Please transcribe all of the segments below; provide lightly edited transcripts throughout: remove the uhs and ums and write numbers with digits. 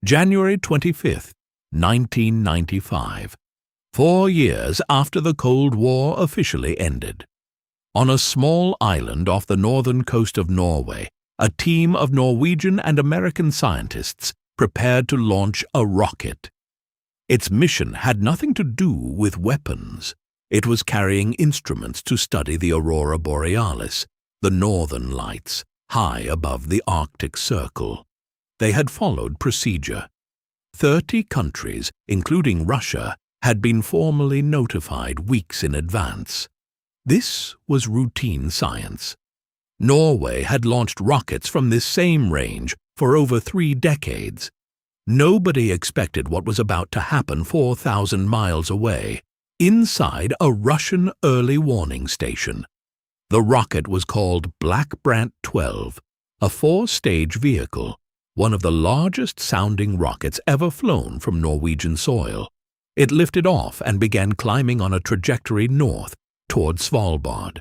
January 25, 1995, 4 years after the Cold War officially ended. On a small island off the northern coast of Norway, a team of Norwegian and American scientists prepared to launch a rocket. Its mission had nothing to do with weapons. It was carrying instruments to study the aurora borealis, the northern lights, high above the Arctic Circle. They had followed procedure. 30 countries, including Russia, had been formally notified weeks in advance. This was routine science. Norway had launched rockets from this same range for over 3 decades. Nobody expected what was about to happen 4,000 miles away, inside a Russian early warning station. The rocket was called Black Brant 12, a 4-stage vehicle, one of the largest sounding rockets ever flown from Norwegian soil. It lifted off and began climbing on a trajectory north toward Svalbard.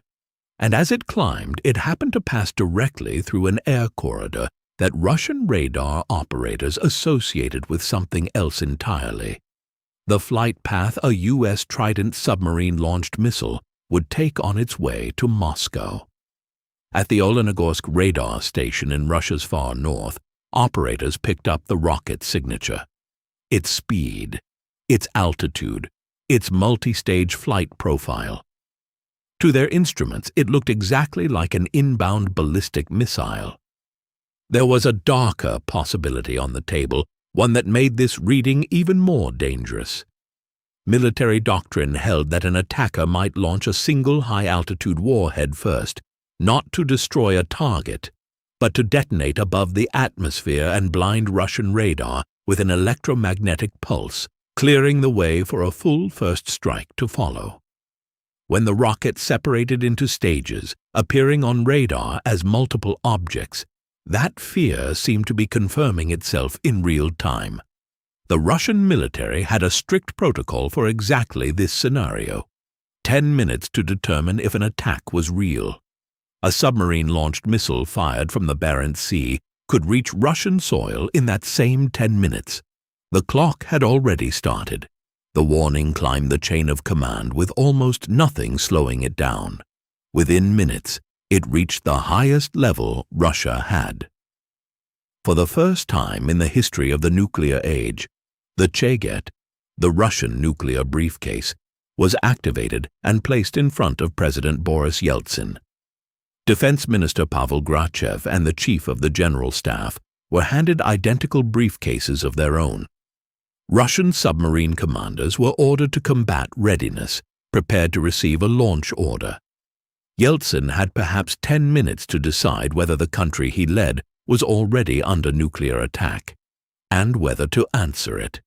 And as it climbed, it happened to pass directly through an air corridor that Russian radar operators associated with something else entirely. The flight path a U.S. Trident submarine-launched missile would take on its way to Moscow. At the Olenogorsk radar station in Russia's far north, operators picked up the rocket's signature. Its speed, its altitude, its multi-stage flight profile. To their instruments, it looked exactly like an inbound ballistic missile. There was a darker possibility on the table, one that made this reading even more dangerous. Military doctrine held that an attacker might launch a single high-altitude warhead first, not to destroy a target, but to detonate above the atmosphere and blind Russian radar with an electromagnetic pulse, clearing the way for a full first strike to follow. When the rocket separated into stages, appearing on radar as multiple objects, that fear seemed to be confirming itself in real time. The Russian military had a strict protocol for exactly this scenario. 10 minutes to determine if an attack was real. A submarine-launched missile fired from the Barents Sea could reach Russian soil in that same 10 minutes. The clock had already started. The warning climbed the chain of command with almost nothing slowing it down. Within minutes, it reached the highest level Russia had. For the first time in the history of the nuclear age, the Chaget, the Russian nuclear briefcase, was activated and placed in front of President Boris Yeltsin. Defense Minister Pavel Grachev and the Chief of the General Staff were handed identical briefcases of their own. Russian submarine commanders were ordered to combat readiness, prepared to receive a launch order. Yeltsin had perhaps 10 minutes to decide whether the country he led was already under nuclear attack, and whether to answer it.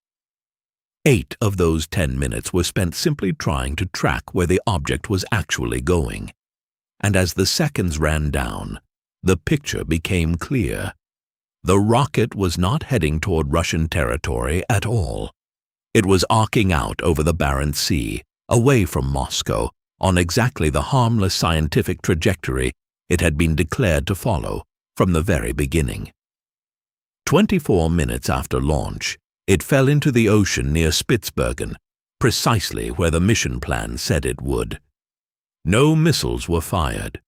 8 of those 10 minutes were spent simply trying to track where the object was actually going. And as the seconds ran down, the picture became clear. The rocket was not heading toward Russian territory at all. It was arcing out over the Barents Sea, away from Moscow, on exactly the harmless scientific trajectory it had been declared to follow from the very beginning. 24 minutes after launch, it fell into the ocean near Spitsbergen, precisely where the mission plan said it would. No missiles were fired.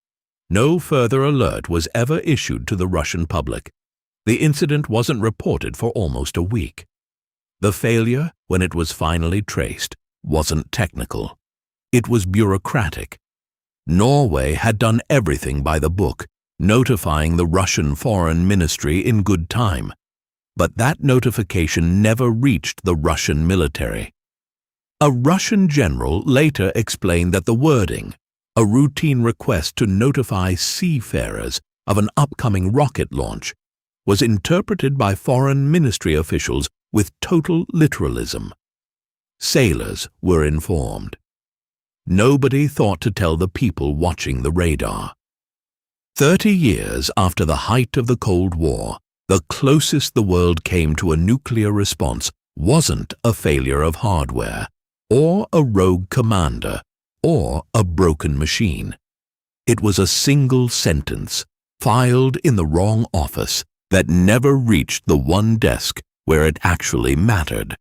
No further alert was ever issued to the Russian public. The incident wasn't reported for almost a week. The failure, when it was finally traced, wasn't technical. It was bureaucratic. Norway had done everything by the book, notifying the Russian Foreign Ministry in good time. But that notification never reached the Russian military. A Russian general later explained that the wording, a routine request to notify seafarers of an upcoming rocket launch, was interpreted by foreign ministry officials with total literalism. Sailors were informed. Nobody thought to tell the people watching the radar. 30 years after the height of the Cold War, the closest the world came to a nuclear response wasn't a failure of hardware, or a rogue commander, or a broken machine. It was a single sentence, filed in the wrong office, that never reached the one desk where it actually mattered.